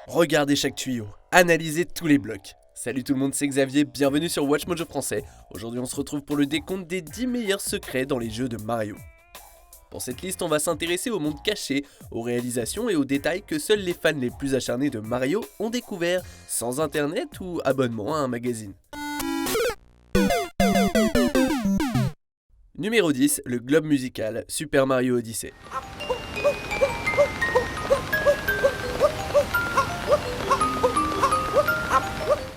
Regardez chaque tuyau, analysez tous les blocs. Salut tout le monde, c'est Xavier, bienvenue sur WatchMojo français. Aujourd'hui on se retrouve pour le décompte des 10 meilleurs secrets dans les jeux de Mario. Pour cette liste, on va s'intéresser au monde caché, aux réalisations et aux détails que seuls les fans les plus acharnés de Mario ont découvert, sans internet ou abonnement à un magazine. Numéro 10, le globe musical, Super Mario Odyssey.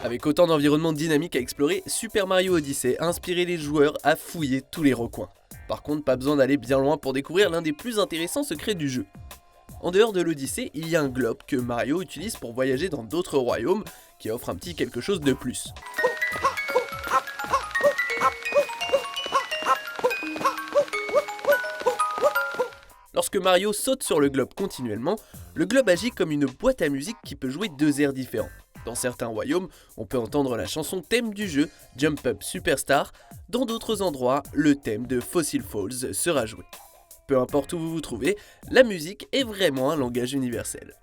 Avec autant d'environnements dynamiques à explorer, Super Mario Odyssey a inspiré les joueurs à fouiller tous les recoins. Par contre, pas besoin d'aller bien loin pour découvrir l'un des plus intéressants secrets du jeu. En dehors de l'Odyssée, il y a un globe que Mario utilise pour voyager dans d'autres royaumes, qui offre un petit quelque chose de plus. Lorsque Mario saute sur le globe continuellement, le globe agit comme une boîte à musique qui peut jouer deux airs différents. Dans certains royaumes, on peut entendre la chanson thème du jeu, Jump Up Superstar. Dans d'autres endroits, le thème de Fossil Falls sera joué. Peu importe où vous vous trouvez, la musique est vraiment un langage universel.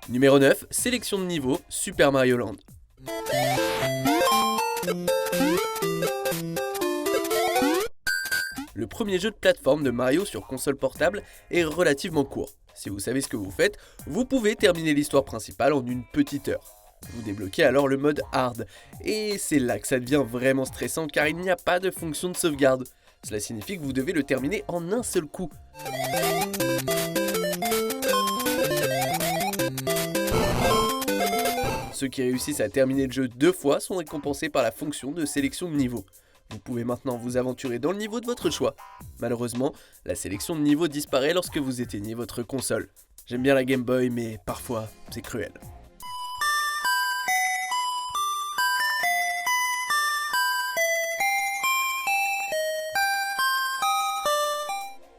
Numéro 9, sélection de niveau, Super Mario Land. Le premier jeu de plateforme de Mario sur console portable est relativement court. Si vous savez ce que vous faites, vous pouvez terminer l'histoire principale en une petite heure. Vous débloquez alors le mode hard, et c'est là que ça devient vraiment stressant car il n'y a pas de fonction de sauvegarde. Cela signifie que vous devez le terminer en un seul coup. Ceux qui réussissent à terminer le jeu 2 fois sont récompensés par la fonction de sélection de niveau. Vous pouvez maintenant vous aventurer dans le niveau de votre choix. Malheureusement, la sélection de niveau disparaît lorsque vous éteignez votre console. J'aime bien la Game Boy, mais parfois, c'est cruel.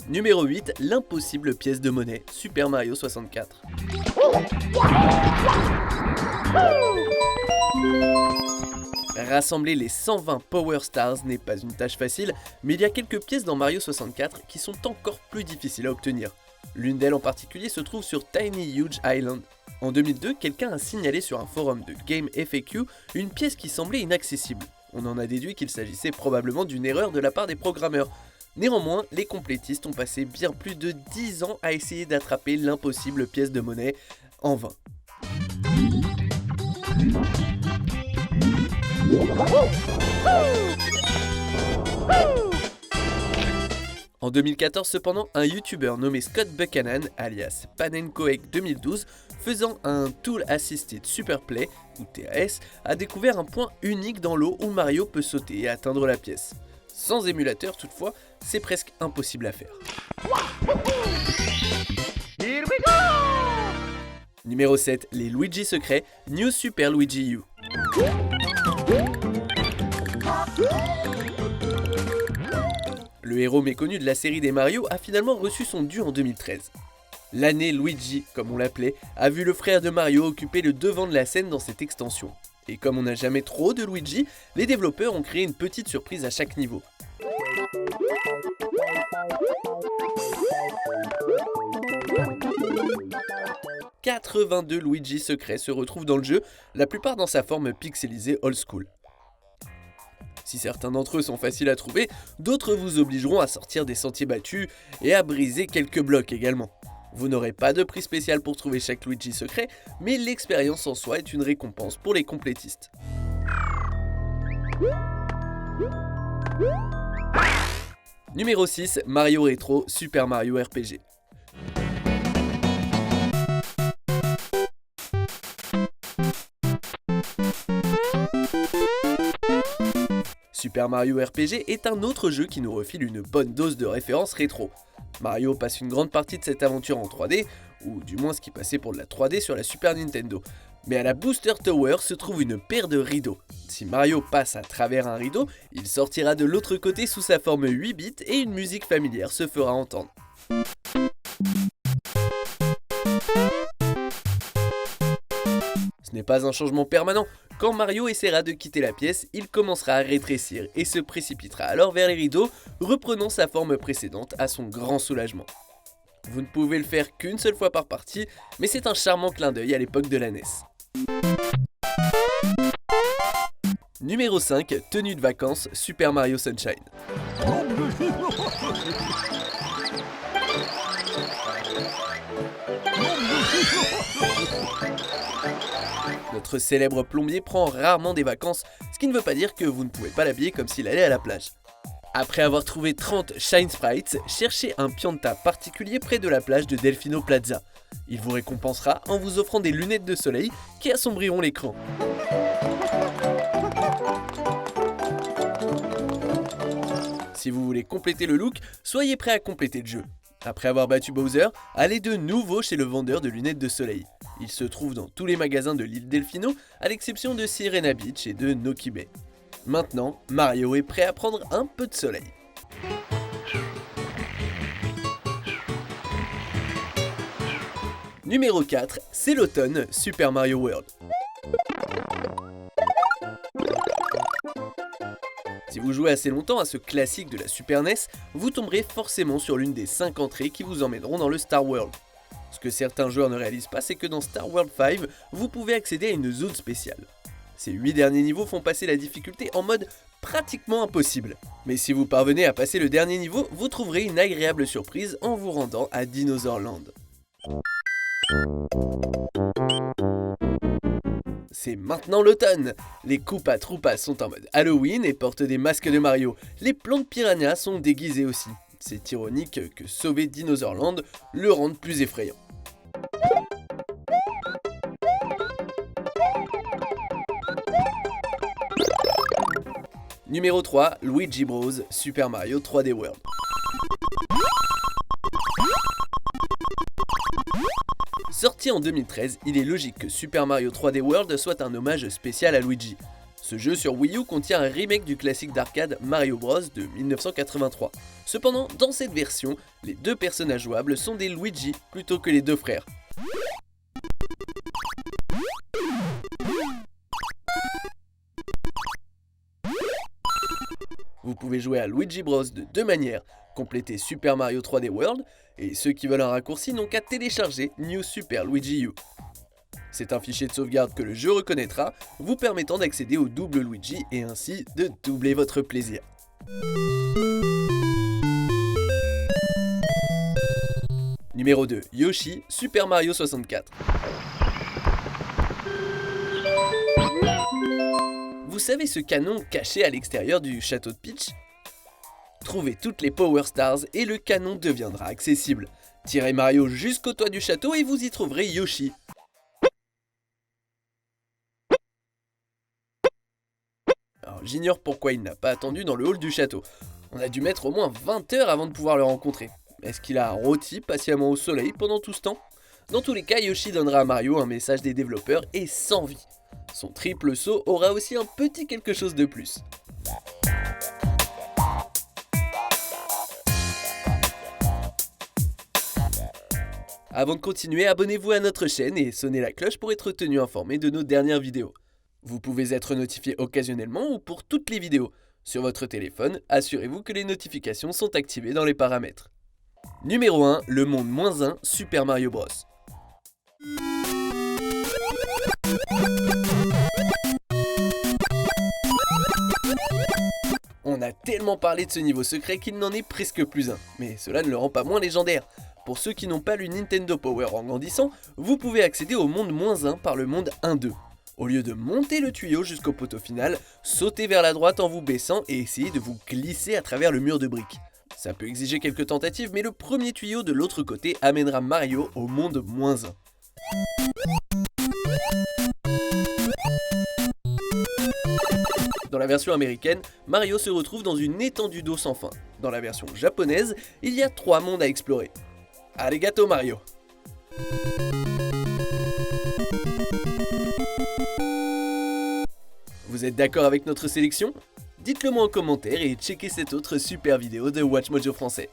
Numéro 8, l'impossible pièce de monnaie, Super Mario 64. Rassembler les 120 Power Stars n'est pas une tâche facile, mais il y a quelques pièces dans Mario 64 qui sont encore plus difficiles à obtenir. L'une d'elles en particulier se trouve sur Tiny Huge Island. En 2002, quelqu'un a signalé sur un forum de Game FAQ une pièce qui semblait inaccessible. On en a déduit qu'il s'agissait probablement d'une erreur de la part des programmeurs. Néanmoins, les complétistes ont passé bien plus de 10 ans à essayer d'attraper l'impossible pièce de monnaie, en vain. En 2014 cependant, un youtubeur nommé Scott Buchanan, alias Panenkoek 2012, faisant un Tool Assisted Superplay, ou TAS, a découvert un point unique dans l'eau où Mario peut sauter et atteindre la pièce. Sans émulateur toutefois, c'est presque impossible à faire. Here we go! Numéro 7, les Luigi secrets, New Super Luigi U. Le héros méconnu de la série des Mario a finalement reçu son dû en 2013. L'année Luigi, comme on l'appelait, a vu le frère de Mario occuper le devant de la scène dans cette extension. Et comme on n'a jamais trop de Luigi, les développeurs ont créé une petite surprise à chaque niveau. « 82 Luigi secrets se retrouvent dans le jeu, la plupart dans sa forme pixelisée old school. Si certains d'entre eux sont faciles à trouver, d'autres vous obligeront à sortir des sentiers battus et à briser quelques blocs également. Vous n'aurez pas de prix spécial pour trouver chaque Luigi secret, mais l'expérience en soi est une récompense pour les complétistes. Numéro 6, Mario Retro, Super Mario RPG. Super Mario RPG est un autre jeu qui nous refile une bonne dose de références rétro. Mario passe une grande partie de cette aventure en 3D, ou du moins ce qui passait pour de la 3D sur la Super Nintendo. Mais à la Booster Tower se trouve une paire de rideaux. Si Mario passe à travers un rideau, il sortira de l'autre côté sous sa forme 8 bits et une musique familière se fera entendre. n'est pas un changement permanent. Quand Mario essaiera de quitter la pièce, il commencera à rétrécir et se précipitera alors vers les rideaux, reprenant sa forme précédente à son grand soulagement. Vous ne pouvez le faire qu'une seule fois par partie, mais c'est un charmant clin d'œil à l'époque de la NES. Numéro 5, tenue de vacances, Super Mario Sunshine. Notre célèbre plombier prend rarement des vacances, ce qui ne veut pas dire que vous ne pouvez pas l'habiller comme s'il allait à la plage. Après avoir trouvé 30 Shine Sprites, cherchez un pianta particulier près de la plage de Delfino Plaza. Il vous récompensera en vous offrant des lunettes de soleil qui assombriront l'écran. Si vous voulez compléter le look, soyez prêt à compléter le jeu. Après avoir battu Bowser, allez de nouveau chez le vendeur de lunettes de soleil. Il se trouve dans tous les magasins de l'île Delfino, à l'exception de Sirena Beach et de Noki Bay. Maintenant, Mario est prêt à prendre un peu de soleil. Numéro 4, c'est l'automne, Super Mario World. Si vous jouez assez longtemps à ce classique de la Super NES, vous tomberez forcément sur l'une des 5 entrées qui vous emmèneront dans le Star World. Ce que certains joueurs ne réalisent pas, c'est que dans Star World 5, vous pouvez accéder à une zone spéciale. Ces 8 derniers niveaux font passer la difficulté en mode pratiquement impossible. Mais si vous parvenez à passer le dernier niveau, vous trouverez une agréable surprise en vous rendant à Dinosaur Land. C'est maintenant l'automne. Les Koopa Troopas sont en mode Halloween et portent des masques de Mario. Les plantes piranhas sont déguisées aussi. C'est ironique que sauver Dinosaur Land le rende plus effrayant. Numéro 3, Luigi Bros. Super Mario 3D World. Sorti en 2013, il est logique que Super Mario 3D World soit un hommage spécial à Luigi. Ce jeu sur Wii U contient un remake du classique d'arcade Mario Bros de 1983. Cependant, dans cette version, les deux personnages jouables sont des Luigi plutôt que les deux frères. Vous pouvez jouer à Luigi Bros de deux manières, compléter Super Mario 3D World, et ceux qui veulent un raccourci n'ont qu'à télécharger New Super Luigi U. C'est un fichier de sauvegarde que le jeu reconnaîtra, vous permettant d'accéder au double Luigi et ainsi de doubler votre plaisir. Numéro 2, Yoshi, Super Mario 64. Vous savez ce canon caché à l'extérieur du château de Peach ? Trouvez toutes les Power Stars et le canon deviendra accessible. Tirez Mario jusqu'au toit du château et vous y trouverez Yoshi. Alors j'ignore pourquoi il n'a pas attendu dans le hall du château. On a dû mettre au moins 20 heures avant de pouvoir le rencontrer. Est-ce qu'il a rôti patiemment au soleil pendant tout ce temps ? Dans tous les cas, Yoshi donnera à Mario un message des développeurs et sans vie. Son triple saut aura aussi un petit quelque chose de plus. Avant de continuer, abonnez-vous à notre chaîne et sonnez la cloche pour être tenu informé de nos dernières vidéos. Vous pouvez être notifié occasionnellement ou pour toutes les vidéos. Sur votre téléphone, assurez-vous que les notifications sont activées dans les paramètres. Numéro 1, le monde -1, Super Mario Bros. On a tellement parlé de ce niveau secret qu'il n'en est presque plus un, mais cela ne le rend pas moins légendaire. Pour ceux qui n'ont pas lu Nintendo Power en grandissant, vous pouvez accéder au monde -1 par le monde 1-2. Au lieu de monter le tuyau jusqu'au poteau final, sautez vers la droite en vous baissant et essayez de vous glisser à travers le mur de briques. Ça peut exiger quelques tentatives, mais le premier tuyau de l'autre côté amènera Mario au monde -1. Dans la version américaine, Mario se retrouve dans une étendue d'eau sans fin. Dans la version japonaise, il y a 3 mondes à explorer. Arigato Mario! Vous êtes d'accord avec notre sélection ? Dites-le moi en commentaire et checkez cette autre super vidéo de WatchMojo français.